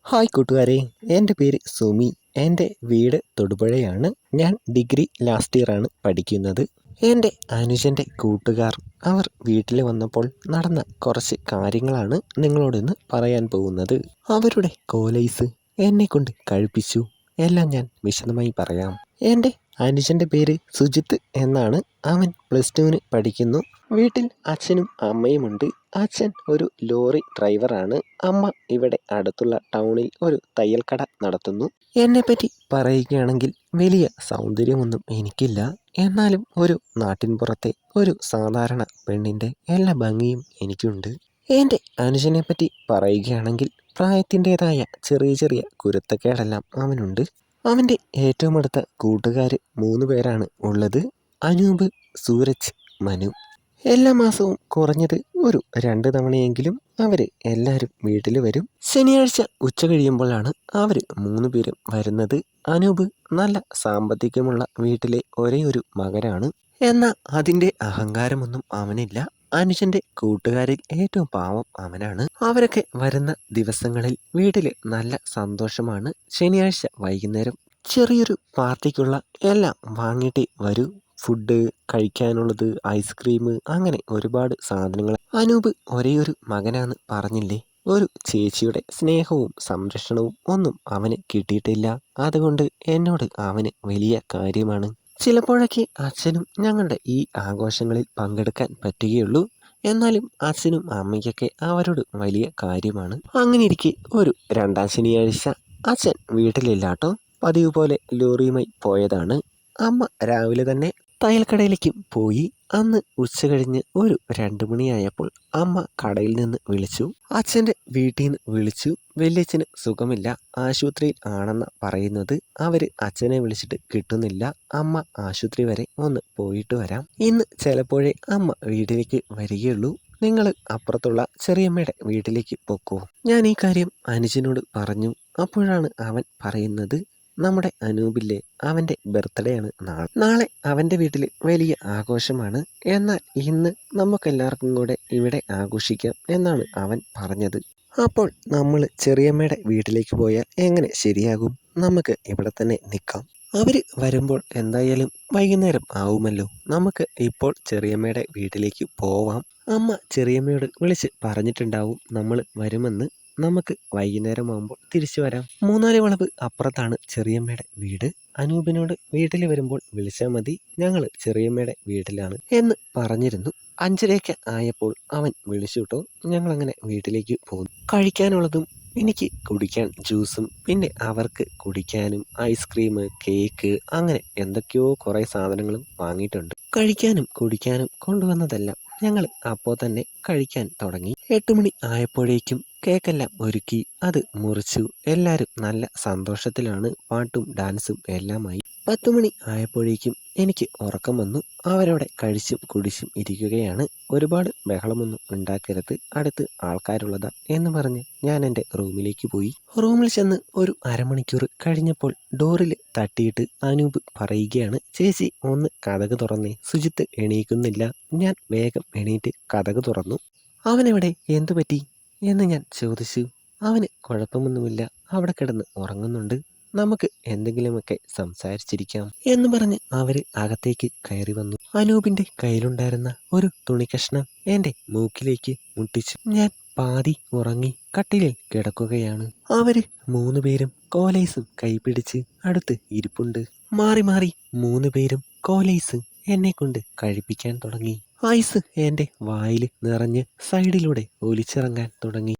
Hi കൂട്ടുകാരെ, എൻ്റെ പേര് സുമി. എൻ്റെ വീട് തൊടുപുഴയാണ്. ഞാൻ ഡിഗ്രി ലാസ്റ്റ് ഇയറാണ് പഠിക്കുന്നത്. എൻ്റെ അനുജൻ്റെ കൂട്ടുകാർ അവർ വീട്ടിൽ വന്നപ്പോൾ നടന്ന കുറച്ച് കാര്യങ്ങളാണ് നിങ്ങളോടിന്ന് പറയാൻ പോകുന്നത്. അവരുടെ കോലേസ് എന്നെക്കൊണ്ട് കഴിപ്പിച്ചു. എല്ലാം ഞാൻ വിശദമായി പറയാം. എൻ്റെ അനുജൻ്റെ പേര് സുജിത്ത് എന്നാണ്. അവൻ +2 പഠിക്കുന്നു. വീട്ടിൽ അച്ഛനും അമ്മയുമുണ്ട്. അച്ഛൻ ഒരു ലോറി ഡ്രൈവറാണ്. അമ്മ ഇവിടെ അടുത്തുള്ള ടൗണിൽ ഒരു തയ്യൽ കട നടത്തുന്നു. എന്നെപ്പറ്റി പറയുകയാണെങ്കിൽ വലിയ സൗന്ദര്യമൊന്നും എനിക്കില്ല. എന്നാലും ഒരു നാട്ടിൻപുറത്തെ ഒരു സാധാരണ പെണ്ണിൻ്റെ എല്ലാ ഭംഗിയും എനിക്കുണ്ട്. എൻ്റെ അനുജനെ പറ്റി പറയുകയാണെങ്കിൽ പ്രായത്തിൻ്റെതായ ചെറിയ ചെറിയ കുരുത്തക്കേടെല്ലാം അവനുണ്ട്. അവൻ്റെ ഏറ്റവും അടുത്ത കൂട്ടുകാർ 3 പേരാണ് ഉള്ളത്: അനൂപ്, സൂരജ്, മനു. എല്ലാ മാസവും കുറഞ്ഞത് ഒരു 2 തവണയെങ്കിലും അവർ എല്ലാവരും വീട്ടിൽ വരും. ശനിയാഴ്ച ഉച്ച കഴിയുമ്പോഴാണ് അവർ 3 പേരും വരുന്നത്. അനൂപ് നല്ല സാമ്പത്തികമുള്ള വീട്ടിലെ ഒരേ ഒരു മകനാണ്. എന്നാൽ അതിൻ്റെ അഹങ്കാരമൊന്നും അവനില്ല. അനുജൻ്റെ കൂട്ടുകാരിൽ ഏറ്റവും പാവം അവനാണ്. അവരൊക്കെ വരുന്ന ദിവസങ്ങളിൽ വീട്ടിൽ നല്ല സന്തോഷമാണ്. ശനിയാഴ്ച വൈകുന്നേരം ചെറിയൊരു പാർട്ടിക്കുള്ള എല്ലാം വാങ്ങിയിട്ടേ വരൂ. ഫുഡ്, കഴിക്കാനുള്ളത്, ഐസ്ക്രീം, അങ്ങനെ ഒരുപാട് സാധനങ്ങൾ. അനൂപ് ഒരേയൊരു മകനാന്ന് പറഞ്ഞില്ലേ, ഒരു ചേച്ചിയുടെ സ്നേഹവും സംരക്ഷണവും ഒന്നും അവന് കിട്ടിയിട്ടില്ല. അതുകൊണ്ട് എന്നോട് അവന് വലിയ കാര്യമാണ്. ചിലപ്പോഴൊക്കെ അച്ഛനും ഞങ്ങളുടെ ഈ ആഘോഷങ്ങളിൽ പങ്കെടുക്കാൻ പറ്റുകയുള്ളൂ. എന്നാലും അച്ഛനും അമ്മയ്ക്കൊക്കെ അവരോട് വലിയ കാര്യമാണ്. അങ്ങനെയിരിക്കെ ഒരു 2ാം ശനിയാഴ്ച അച്ഛൻ വീട്ടിലില്ലാട്ടോ. പതിവ് പോലെ ലോറിയുമായി പോയതാണ്. അമ്മ രാവിലെ തന്നെ തയ്യൽക്കടയിലേക്ക് പോയി. അന്ന് ഉച്ച കഴിഞ്ഞ് ഒരു 2 മണിയായപ്പോൾ അമ്മ കടയിൽ നിന്ന് വിളിച്ചു. അച്ഛൻ്റെ വീട്ടിൽ നിന്ന് വിളിച്ചു. വല്യച്ഛന് സുഖമില്ല, ആശുപത്രിയിൽ ആണെന്നാണ് പറയുന്നത്. അവർ അച്ഛനെ വിളിച്ചിട്ട് കിട്ടുന്നില്ല. അമ്മ ആശുപത്രി വരെ ഒന്ന് പോയിട്ട് വരാം. ഇന്ന് ചിലപ്പോഴേ അമ്മ വീട്ടിലേക്ക് വരികയുള്ളൂ. നിങ്ങൾ അപ്പുറത്തുള്ള ചെറിയമ്മയുടെ വീട്ടിലേക്ക് പൊക്കോ. ഞാൻ ഈ കാര്യം അനുജനോട് പറഞ്ഞു. അപ്പോഴാണ് അവൻ പറയുന്നത്, നമ്മുടെ അനൂപില്ലേ, അവൻ്റെ ബർത്ത്ഡേ ആണ് നാളെ അവൻ്റെ വീട്ടിൽ വലിയ ആഘോഷമാണ്. എന്നാൽ ഇന്ന് നമുക്കെല്ലാവർക്കും കൂടെ ഇവിടെ ആഘോഷിക്കാം എന്നാണ് അവൻ പറഞ്ഞത്. അപ്പോൾ നമ്മൾ ചെറിയമ്മയുടെ വീട്ടിലേക്ക് പോയാൽ എങ്ങനെ ശരിയാകും? നമുക്ക് ഇവിടെ തന്നെ നിൽക്കാം. അവർ വരുമ്പോൾ എന്തായാലും വൈകുന്നേരം ആവുമല്ലോ. നമുക്ക് ഇപ്പോൾ ചെറിയമ്മയുടെ വീട്ടിലേക്ക് പോവാം. അമ്മ ചെറിയമ്മയോട് വിളിച്ച് പറഞ്ഞിട്ടുണ്ടാവും നമ്മൾ വരുമെന്ന്. നമുക്ക് വൈകുന്നേരമാകുമ്പോൾ തിരിച്ചു വരാം. 3-4 വളവ് അപ്പുറത്താണ് ചെറിയമ്മയുടെ വീട്. അനൂപിനോട് വീട്ടിൽ വരുമ്പോൾ വിളിച്ചാൽ മതി, ഞങ്ങൾ ചെറിയമ്മയുടെ വീട്ടിലാണ് എന്ന് പറഞ്ഞിരുന്നു. 5:30 ആയപ്പോൾ അവൻ വിളിച്ചു കേട്ടോ. ഞങ്ങളങ്ങനെ വീട്ടിലേക്ക് പോകുന്നു. കഴിക്കാനുള്ളതും എനിക്ക് കുടിക്കാൻ ജ്യൂസും, പിന്നെ അവർക്ക് കുടിക്കാനും ഐസ്ക്രീം, കേക്ക്, അങ്ങനെ എന്തൊക്കെയോ കുറേ സാധനങ്ങളും വാങ്ങിയിട്ടുണ്ട്. കഴിക്കാനും കുടിക്കാനും കൊണ്ടുവന്നതെല്ലാം ഞങ്ങൾ അപ്പോൾ തന്നെ കഴിക്കാൻ തുടങ്ങി. 8 മണി ആയപ്പോഴേക്കും കേക്കെല്ലാം ഒരുക്കി അത് മുറിച്ചു. എല്ലാവരും നല്ല സന്തോഷത്തിലാണ്. പാട്ടും ഡാൻസും എല്ലാമായി. 10 മണി ആയപ്പോഴേക്കും എനിക്ക് ഉറക്കം വന്നു. അവരവിടെ കഴിച്ചും കുടിച്ചും ഇരിക്കുകയാണ്. ഒരുപാട് ബഹളമൊന്നും ഉണ്ടാക്കരുത്, അടുത്ത് ആൾക്കാരുള്ളതാ എന്ന് പറഞ്ഞ് ഞാൻ എൻ്റെ റൂമിലേക്ക് പോയി. റൂമിൽ ചെന്ന് ഒരു അരമണിക്കൂർ കഴിഞ്ഞപ്പോൾ ഡോറിൽ തട്ടിയിട്ട് അനൂപ് പറയുകയാണ്, ചേച്ചി ഒന്ന് കതക് തുറന്നേ, സുജിത്ത് എണീക്കുന്നില്ല. ഞാൻ വേഗം എണീറ്റ് കതക് തുറന്നു. അവനെവിടെ, എന്തു പറ്റി എന്ന് ഞാൻ ചോദിച്ചു. അവന് കുഴപ്പമൊന്നുമില്ല, അവിടെ കിടന്ന് ഉറങ്ങുന്നുണ്ട്, നമുക്ക് എന്തെങ്കിലുമൊക്കെ സംസാരിച്ചിരിക്കാം എന്ന് പറഞ്ഞ് അവര് അകത്തേക്ക് കയറി വന്നു. അനൂപിന്റെ കയ്യിലുണ്ടായിരുന്ന ഒരു തുണിക്കഷ്ണം എൻ്റെ മൂക്കിലേക്ക് മുട്ടിച്ചു. ഞാൻ പാതി ഉറങ്ങി കട്ടിലിൽ കിടക്കുകയാണ്. അവര് 3 പേരും കോലൈസും കൈപിടിച്ച് അടുത്ത് ഇരിപ്പുണ്ട്. മാറി മാറി 3 പേരും കോലൈസ് എന്നെ കൊണ്ട് കഴിപ്പിക്കാൻ തുടങ്ങി. ഐസ് എൻ്റെ വായിൽ നിറഞ്ഞ് സൈഡിലൂടെ ഒലിച്ചിറങ്ങാൻ തുടങ്ങി.